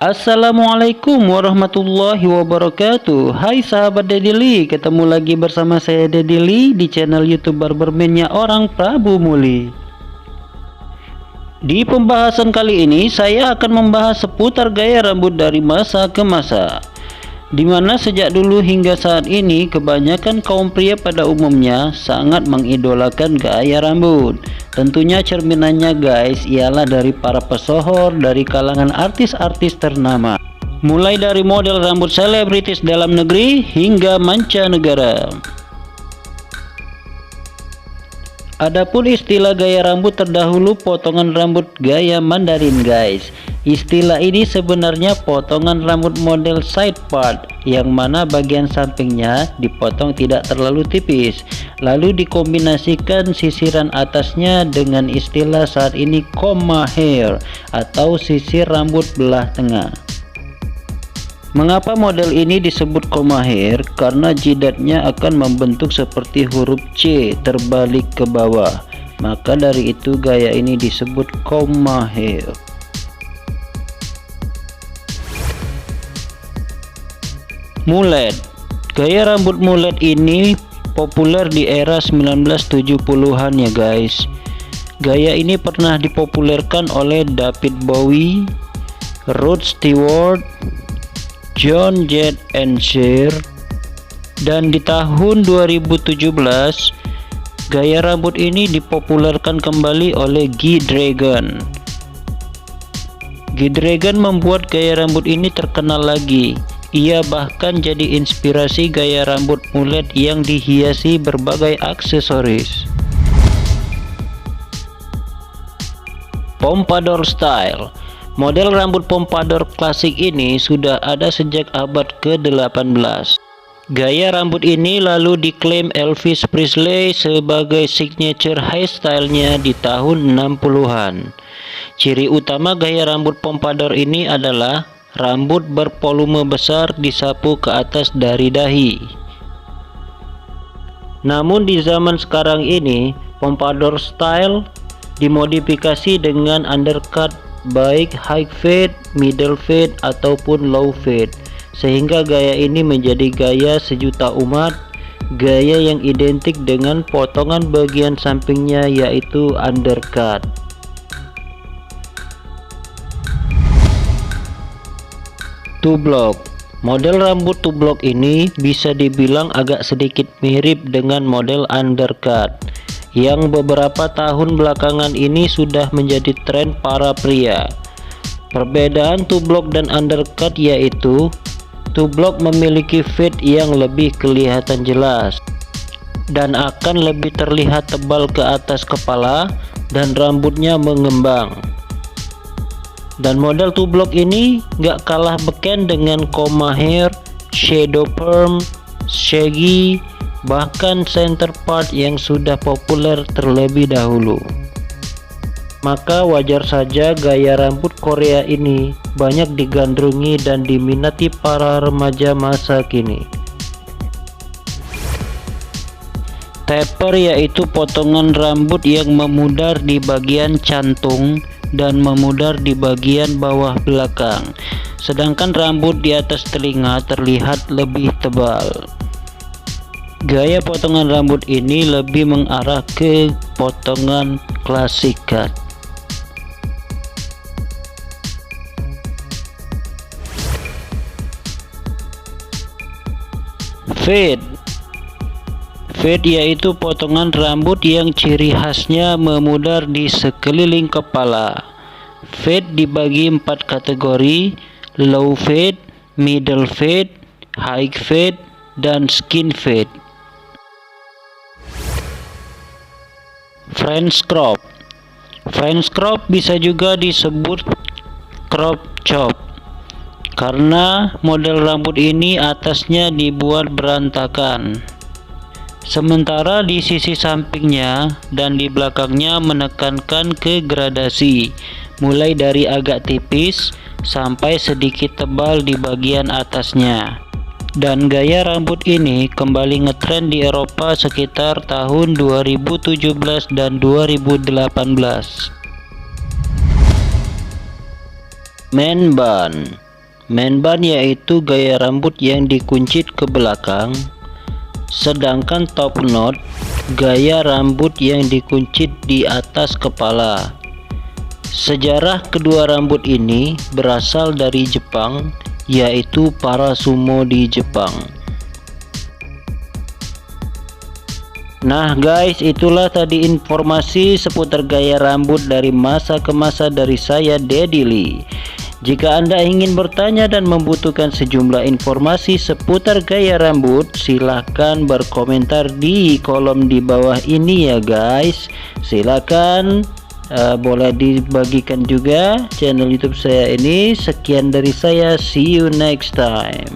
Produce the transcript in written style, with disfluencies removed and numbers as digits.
Assalamualaikum warahmatullahi wabarakatuh. Hai sahabat Dedili, ketemu lagi bersama saya Dedili di channel YouTube Barberman-nya orang Prabu Muli. Di pembahasan kali ini saya akan membahas seputar gaya rambut dari masa ke masa, dimana sejak dulu hingga saat ini kebanyakan kaum pria pada umumnya sangat mengidolakan gaya rambut. Tentunya cerminannya guys ialah dari para pesohor dari kalangan artis-artis ternama, mulai dari model rambut selebritis dalam negeri hingga mancanegara. Adapun istilah gaya rambut terdahulu potongan rambut gaya Mandarin guys. Istilah ini sebenarnya potongan rambut model side part, yang mana bagian sampingnya dipotong tidak terlalu tipis, lalu dikombinasikan sisiran atasnya dengan istilah saat ini comma hair atau sisir rambut belah tengah. Mengapa model ini disebut comma hair? Karena jidatnya akan membentuk seperti huruf C terbalik ke bawah. Maka dari itu gaya ini disebut comma hair. Mullet. Gaya rambut mullet ini populer di era 1970-an ya guys. Gaya ini pernah dipopulerkan oleh David Bowie, Rod Stewart, John Jett and Cher, dan di tahun 2017 gaya rambut ini dipopulerkan kembali oleh G-Dragon. G-Dragon membuat gaya rambut ini terkenal lagi. Ia bahkan jadi inspirasi gaya rambut mullet yang dihiasi berbagai aksesoris. Pompadour style. Model rambut pompadour klasik ini sudah ada sejak abad ke-18. Gaya rambut ini lalu diklaim Elvis Presley sebagai signature hairstyle-nya di tahun 60-an. Ciri utama gaya rambut pompadour ini adalah rambut bervolume besar disapu ke atas dari dahi. Namun di zaman sekarang ini, pompadour style dimodifikasi dengan undercut baik high fade, middle fade ataupun low fade, sehingga gaya ini menjadi gaya sejuta umat, gaya yang identik dengan potongan bagian sampingnya yaitu undercut. Tublok. Model rambut tublok ini bisa dibilang agak sedikit mirip dengan model undercut, yang beberapa tahun belakangan ini sudah menjadi tren para pria. Perbedaan tublok dan undercut yaitu tublok memiliki fade yang lebih kelihatan jelas dan akan lebih terlihat tebal ke atas kepala dan rambutnya mengembang. Dan model tublok ini gak kalah beken dengan comma hair, shadow perm, shaggy, bahkan center part yang sudah populer terlebih dahulu. Maka wajar saja gaya rambut Korea ini banyak digandrungi dan diminati para remaja masa kini. Taper yaitu potongan rambut yang memudar di bagian cantung dan memudar di bagian bawah belakang, sedangkan rambut di atas telinga terlihat lebih tebal. Gaya potongan rambut ini lebih mengarah ke potongan classic cut. Fade. Fade yaitu potongan rambut yang ciri khasnya memudar di sekeliling kepala. Fade dibagi 4 kategori: low fade, middle fade, high fade, dan skin fade. French crop. French crop bisa juga disebut crop chop karena model rambut ini atasnya dibuat berantakan, sementara di sisi sampingnya dan di belakangnya menekankan ke gradasi, mulai dari agak tipis sampai sedikit tebal di bagian atasnya. Dan gaya rambut ini kembali ngetren di Eropa sekitar tahun 2017 dan 2018. Man bun. main bun yaitu gaya rambut yang dikuncit ke belakang, sedangkan top knot gaya rambut yang dikuncit di atas kepala. Sejarah kedua rambut ini berasal dari Jepang, yaitu para sumo di Jepang. Nah guys, itulah tadi informasi seputar gaya rambut dari masa ke masa dari saya, Daddy Lee. Jika Anda ingin bertanya dan membutuhkan sejumlah informasi seputar gaya rambut, silahkan berkomentar di kolom di bawah ini ya guys. Silahkan boleh dibagikan juga channel YouTube saya ini. Sekian dari saya, see you next time.